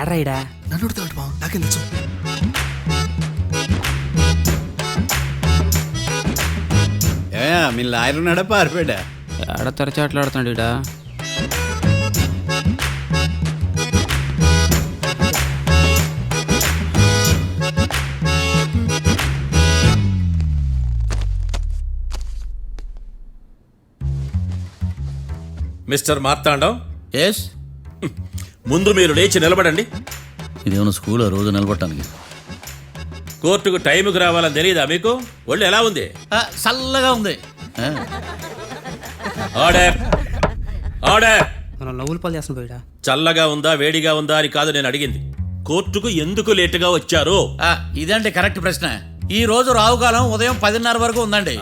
యాడ్రాయిడా నన్ను అడుగుతాడు బా, నాకేం తెలుసు. మీ లాయర్ ఉన్నాడా పారిపోయాడా? ఏడ తెరచాట్లాడుతున్నాడు ఇడా. Mister Marthandam, yes. ముందు మీరు లేచి నిలబడండి. ఇదేమన్నా స్కూల్ రోజు నిలబడటానికి? కోర్టుకు టైంకి రావాలని తెలియదా మీకు? ఒళ్ళు ఎలా ఉంది? చల్లగా ఉంది. Order order. మనం నవ్వులు పాలు చేస్తాం పోయిడా. చల్లగా ఉందా వేడిగా ఉందా అని కాదు నేను అడిగింది. కోర్టుకు ఎందుకు లేటుగా వచ్చారు? ఇదండి కరెక్ట్ ప్రశ్న. ఈ రోజు రావుకాలం ఉదయం 10:30 వరకు ఉందండి.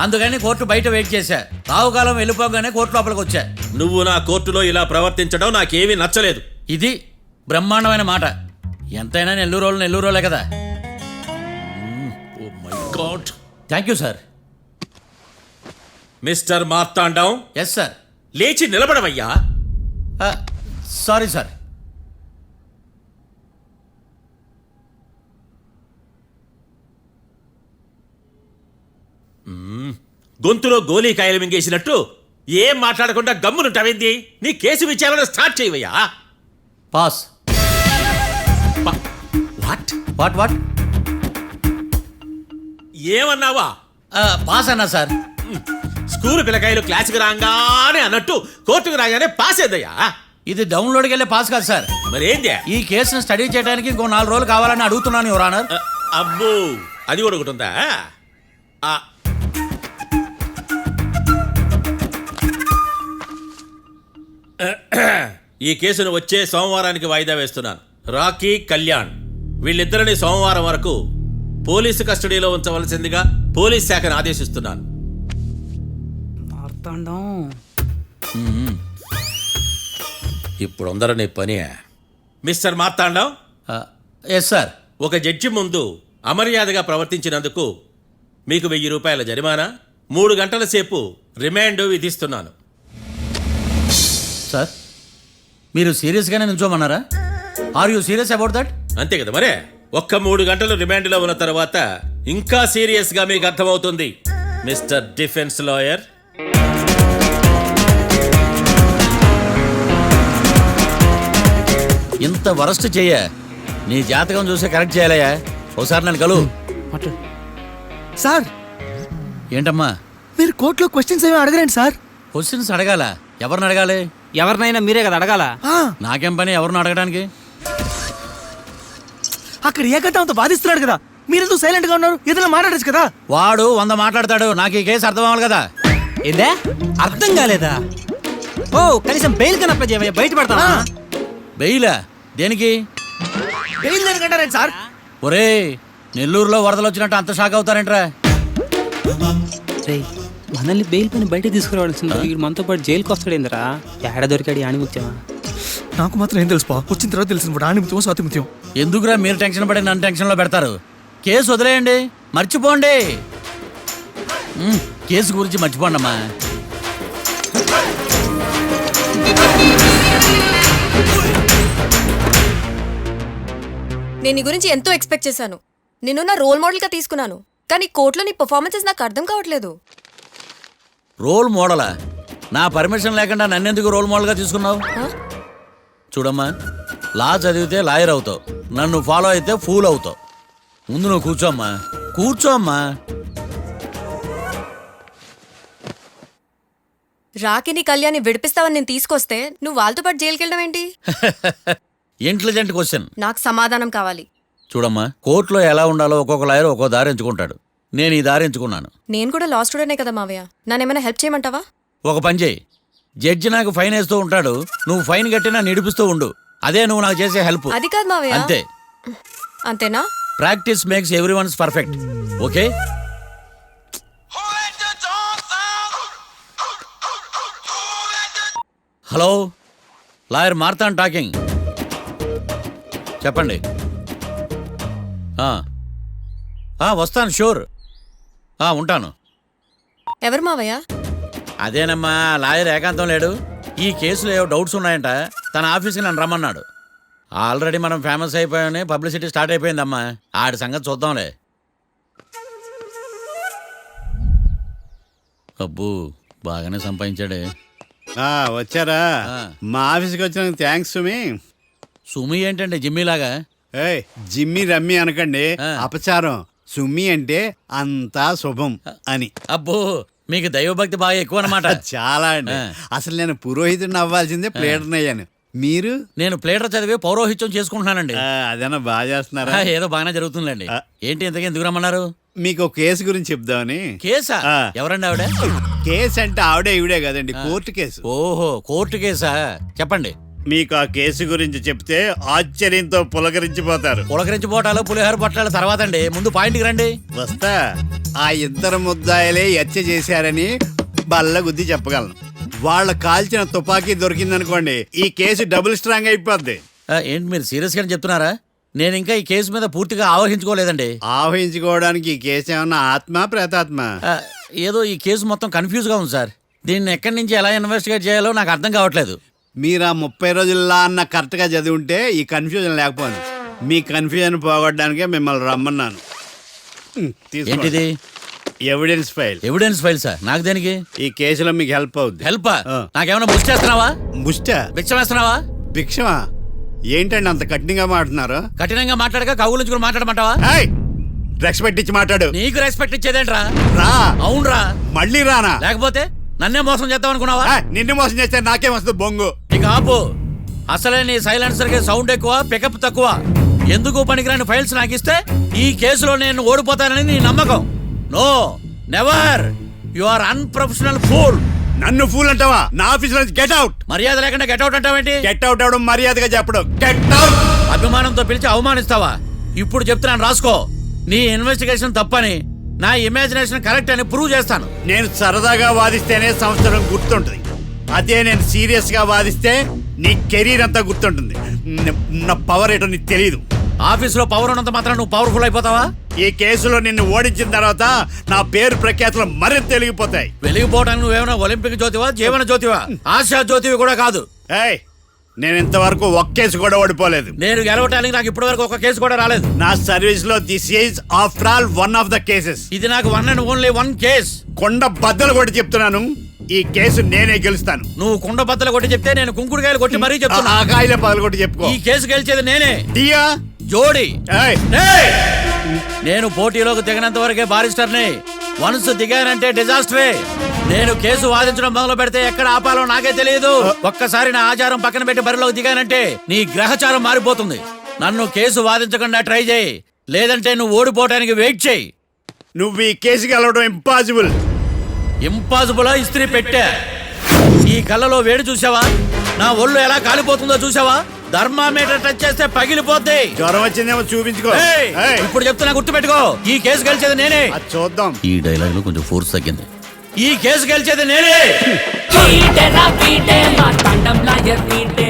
అందుకని కోర్టు బయట వెయిట్ చేశా. రావుకాలం వెళ్ళిపోగానే కోర్టు లోపలికి వచ్చా. నువ్వు నా కోర్టులో ఇలా ప్రవర్తించడం నాకేమీ నచ్చలేదు. ఇది బ్రహ్మాండమైన మాట. ఎంతైనా నెల్లూరులే కదా. Oh my god. Thank you sir. Mister Marthandam, yes sir. లేచి నిలబడవయ్యా. Sorry sir. గొంతులో గోలీకాయలు మింగేసినట్టు ఏం మాట్లాడకుండా గమ్మునుంటావేంది? నీ కేసు విచారణ స్టార్ట్ చేయవయ్యా. పాస్. వాట్ వాట్ వాట్ ఏమన్నావా? పాస్ అన్నా సార్. స్కూల్ పిల్లకాయలు క్లాసుకు రాగానే అన్నట్టు కోర్టుకు రాగానే పాస్ అయ్యా. ఇది డౌన్లోడ్కి వెళ్ళే పాస్ కాదు సార్. మరేంది? ఈ కేసును స్టడీ చేయడానికి ఇంకో 4 రోజులు కావాలని అడుగుతున్నాను యువర్ ఆనర్. అబ్బో, అది కూడా ఒకటి ఉందా? ఈ కేసును వచ్చే సోమవారానికి వాయిదా వేస్తున్నాను. రాకీ, కళ్యాణ్ వీళ్ళిద్దరిని సోమవారం వరకు పోలీసు కస్టడీలో ఉంచవలసిందిగా పోలీస్ శాఖను ఆదేశిస్తున్నాను. మార్తాండం, ఇప్పుడు అందరూ పని. Mister Marthandam, yes sir. ఒక జడ్జి ముందు అమర్యాదగా ప్రవర్తించినందుకు మీకు 1000 రూపాయల జరిమానా, 3 గంటల సేపు రిమాండ్ విధిస్తున్నాను. సార్, మీరు సీరియస్గానే నిల్చోమన్నారా? Are you serious about that? అంతే కదా మరే. ఒక్క 3 గంటలు రిమాండ్లో ఉన్న తర్వాత ఇంకా సీరియస్గా మీకు అర్థమవుతుంది. మిస్టర్ డిఫెన్స్ లాయర్, ఇంత వరస్ట్ చెయ్య నీ జాతకం చూసే కరెక్ట్ చేయాలయ్యా. ఒకసారి నన్ను కలు. సార్, ఏంటమ్మా మీరు కోర్టులో క్వశ్చన్స్ ఏమీ అడగరండి సార్. క్వశ్చన్స్ అడగాల? ఎవరిని అడగాలి? ఎవరినైనా మీరే కదా అడగాల. నాకేం పని ఎవరిని అడగడానికి? అక్కడ ఏకతాంతో బాధిస్తున్నాడు కదా, మీరెందుకు సైలెంట్ గా ఉన్నారు? ఏదైనా మాట్లాడచ్చు కదా. వాడు 100 మాట్లాడతాడు. నాకు ఈ కేసు అర్థం అవ్వాలి కదా. ఏందే అర్థం కాలేదా? ఓ కనీసం బెయిల్ కన్నా అప్లై చేయవయ్యా, బయట పడతావా? బెయిలా? దేనికి? బెయిల్ దేనికంటారండి సార్? ఒరే, నెల్లూరులో వరదలు వచ్చినట్టు అంత షాక్ అవుతారేంట్రా? మనల్ని బెయిల్ పని బయట తీసుకురావాల్సింది. వీడు మనతో పాటు జైలుకి వస్తాడేందిరా? ఏడ దొరికాడు ఆణిముత్యమా? నాకు మాత్రం ఏం తెలుసు, వచ్చిన తర్వాత తెలిసిన ఆణిముత్యం స్వాతిముత్యం. ఎందుకురా మీరు టెన్షన్ పడి నన్ను టెన్షన్లో పెడతారు? కేసు వదిలేయండి, మర్చిపోండి. కేసు గురించి మర్చిపోండి అమ్మా. నేను నీ గురించి ఎంతో ఎక్స్పెక్ట్ చేశాను. నిన్ను నా రోల్ మోడల్గా తీసుకున్నాను. కానీ కోర్టులో నీ పర్ఫార్మెన్సెస్ నాకు అర్థం కావట్లేదు. రోల్ మోడలా? నా పర్మిషన్ లేకుండా నన్నెందుకు రోల్ మోడల్గా తీసుకున్నావు? చూడమ్మా, లా చదివితే లాయర్ అవుతావు, నన్ను ఫాలో అయితే ఫూల్ అవుతావు. ముందు నువ్వు కూర్చోమ్మా, కూర్చోమ్మా. రాకిని కళ్యాణ్ని విడిపిస్తావని నేను తీసుకొస్తే నువ్వు వాళ్ళతో పాటు జైలుకి వెళ్ళడం ఏంటి? Intelligent question. నాకు సమాధానం కావాలి. చూడమ్మా, కోర్టులో ఎలా ఉండాలో ఒక్కొక్క లాయర్ ఒక్కో దారి ఎంచుకుంటాడు. నేను ఈ దారి ఎంచుకున్నాను. నేను కూడా లా స్టూడెంటే కదా మావయ్య, నన్నేమైనా హెల్ప్ చేయమంటావా? ఒక పని చేయి, జడ్జి నాకు ఫైన్ వేస్తూ ఉంటాడు, నువ్వు ఫైన్ కట్టినా నిడిపిస్తూ ఉండు. అదే నువ్వు నాకు చేసే హెల్ప్. అది కాదు మావయ్య. అంతే. అంతేనా? Practice makes everyone's perfect. Okay? Hello, lawyer Martand talking. చెప్పండి. వస్తాను, షూర్. ఉంటాను. ఎవరు మావయ్య? అదేనమ్మా, లాయర్ ఏకాంతం లేడు. ఈ కేసులో ఏవో డౌట్స్ ఉన్నాయంట, తన ఆఫీస్కి నన్ను రమ్మన్నాడు. ఆల్రెడీ మనం ఫేమస్ అయిపోయామని పబ్లిసిటీ స్టార్ట్ అయిపోయిందమ్మా. ఆడి సంగతి చూద్దాంలే. అబ్బు బాగానే సంపాదించాడే. వచ్చారా? ఆ. మా ఆఫీస్కి వచ్చిన థ్యాంక్స్ సుమి. సుమి ఏంటంటే జిమ్మీలాగా? ఏయ్ జిమ్మి రమ్మి అనకండి, ఆ. అపచారం. సుమి అంటే అంతా శుభం అని. అబ్బో మీకు దైవభక్తి బాగా ఎక్కువ అనమాట. చాలా అండి. ఆ. అసలు నేను పురోహితుడిని అవ్వాల్సిందే ప్లేటర్ని అయ్యాను. మీరు? నేను ప్లేటర్ చదివి పౌరోహిత్యం చేసుకుంటున్నానండి. అదేనా బాగా చేస్తున్నారా? ఏదో బాగానే జరుగుతుందండి. ఆ. ఏంటి ఇంతకీ ఎందుకు రమ్మన్నారు? మీకు ఒక కేసు గురించి చెప్దామని. కేసా? ఆ. ఎవరండి ఆవిడ? కేసు అంటే ఆవిడే ఈవిడే కదండి, కోర్టు కేసు. ఓహో కోర్టు కేసా? చెప్పండి. మీకు ఆ కేసు గురించి చెప్తే ఆశ్చర్యంతో పులకరించిపోతారు. పులకరించిపోవటాలు పులిహోర పొట్టాలు తర్వాత అండి, ముందు పాయింట్కి రండి. వస్తా. ఆ ఇద్దరు ముద్దాయలే హత్య చేశారని బల్ల గుద్ది చెప్పగలను. వాళ్ళ కాల్చిన తుపాకీ దొరికిందనుకోండి, ఈ కేసు డబుల్ స్ట్రాంగ్ అయిపోద్ది. ఏంటి మీరు సీరియస్ గానే చెప్తున్నారా? నేను ఇంకా ఈ కేసు మీద పూర్తిగా ఆవహించుకోలేదండి. ఆవహించుకోవడానికి ఈ కేసు ఏమన్నా ఆత్మ ప్రేతాత్మ? ఆ, ఏదో ఈ కేసు మొత్తం కన్ఫ్యూజ్ గా ఉంది సార్. దీన్ని ఎక్కడి నుంచి ఎలా ఇన్వెస్టిగేట్ చేయాలో నాకు అర్థం కావట్లేదు. మీరు ఆ 30 రోజుల్లో అన్న కరెక్ట్గా చదివి ఉంటే ఈ కన్ఫ్యూజన్ లేకపోను. మీ కన్ఫ్యూజన్ పోగొట్టడానికే మిమ్మల్ని రమ్మన్నాను. తీసుకోండి. ఏంటిది? Evidence file. ఎవిడెన్స్ ఫైల్సా? నాకు దేనికి? ఈ కేసులో మీకు హెల్ప్ అవుద్ది. హెల్ప్? ఆ. నాకేమైనా బుక్ చేస్తున్నావా? ముష్ట భిక్ష వేస్తున్నావా? భిక్షమా? ఏంటండి అంత కఠినంగా మాట్లాడుతున్నారు? కఠినంగా మాట్లాడక కవులించుకుని మాట్లాడమంటావా? రెస్పెక్ట్ ఇచ్చి మాట్లాడు. నీకు రెస్పెక్ట్ ఇచ్చేదేంట్రా? రా. అవునరా? మళ్ళీ రానా? లేకపోతే నన్నే మోసం చేద్దాం అనుకున్నావా? నిన్ను మోసం చేస్తే నాకేం వస్తుంది బొంగు? ఇక ఆపు. అసలే నీ సైలెన్సర్ కి సౌండ్ ఎక్కువ, పికప్ తక్కువ. ఎందుకు పనికిరాని ఫైల్స్ నాకు ఇస్తే ఈ కేసులో నేను ఓడిపోతానని నీ నమ్మకం. No never. You are unprofessional fool. నన్ను ఫూల్ అంటావా? నా ఆఫీస్ నుంచి గెట్ అవుట్. మర్యాద లేకుండా గెట్ అవుట్ అంటావేంటి? గెట్ అవుట్ అవడం మర్యాదగా చెప్పడం. Get out. అభిమానంతో పిలిచి అవమానిస్తావా? ఇప్పుడు చెప్తున్నాను రాసుకో. నీ ఇన్వెస్టిగేషన్ తప్పని, నా ఇమాజినేషన్ కరెక్ట్ అని ప్రూవ్ చేస్తాను. నేను సరదాగా వాదిస్తేనే సంవత్సరం గుర్తుంటుంది. అదే నేను సీరియస్ గా వాదిస్తే నీ కెరీర్ అంతా గుర్తుంటుంది. నా పవర్ ఏంటో నీకు తెలియదు. ఆఫీసులో పవర్ ఉన్నంత మాత్రం నువ్వు పవర్ఫుల్ అయిపోతావా? ఈ కేసులో నిన్ను ఓడించిన తర్వాత నా పేరు ప్రఖ్యాతులు మరింత తెలిగిపోతాయి. వెలిగిపోవడానికి నువ్వేమైనా ఒలింపిక్ జ్యోతివా, జీవన జ్యోతివా? ఆశా జ్యోతివి కూడా కాదు. ఏయ్, నేను ఇంతవరకు ఒక్క కేసు కూడా ఓడిపోలేదు. నేను గెలవటానికి నాకు ఇప్పటి వరకు ఒక కేసు కూడా రాలేదు. నా సర్వీస్ లో this is after all one of the cases. ఇది నాకు one and only one case. కొండ బద్దలు కూడా చెప్తున్నాను, ఈ కేసు నేనే గెలుస్తాను. నువ్వు కుండ బద్దలు కొట్టి చెప్తే నేను కుంకుడుకాయలు కొట్టి మరీ చెప్తున్నా. ఆ కాయల పదలు కూడా చెప్పుకో. ఈ కేసు గెలిచేది నేనే. దియా జోడి. ఏయ్, ఏయ్! నేను పోటీలోకి దిగినంత వరకే బారిస్టర్ని. వన్స్ దిగానంటే డిజాస్టరే. నేను కేసు వాదించడం మొదలు పెడితే ఎక్కడ ఆపాలో నాకే తెలియదు. ఒక్కసారి నా ఆచారం పక్కన పెట్టి బరిలోకి దిగానంటే నీ గ్రహచారం మారిపోతుంది. నన్ను కేసు వాదించకుండా ట్రై చేయి, లేదంటే నువ్వు ఓడిపోవడానికి వెయిట్ చేయి. నువ్వు ఈ కేసు గెలవడం ఇంపాసిబుల్. ఇంపాసిబుల్ ఇస్త్రీ పెట్టా. ఈ కళ్ళలో వేడి చూసావా? నా ఒళ్ళు ఎలా కాలిపోతుందో చూసావా? థర్మామీటర్ టచ్ చేస్తే పగిలిపోద్ది. జ్వరం వచ్చిందేమో చూపించుకో. ఏయ్! ఏయ్, ఇప్పుడు చెప్తున్నా గుర్తుపెట్టుకో, ఈ కేసు గెలిచేది నేనే. అది చూద్దాం. ఈ డైలాగ్ లో కొంచెం ఫోర్స్ తగ్గింది. ఈ కేసు గెలిచేది నేనే. పీటే మా తండం లాయర్ పీటే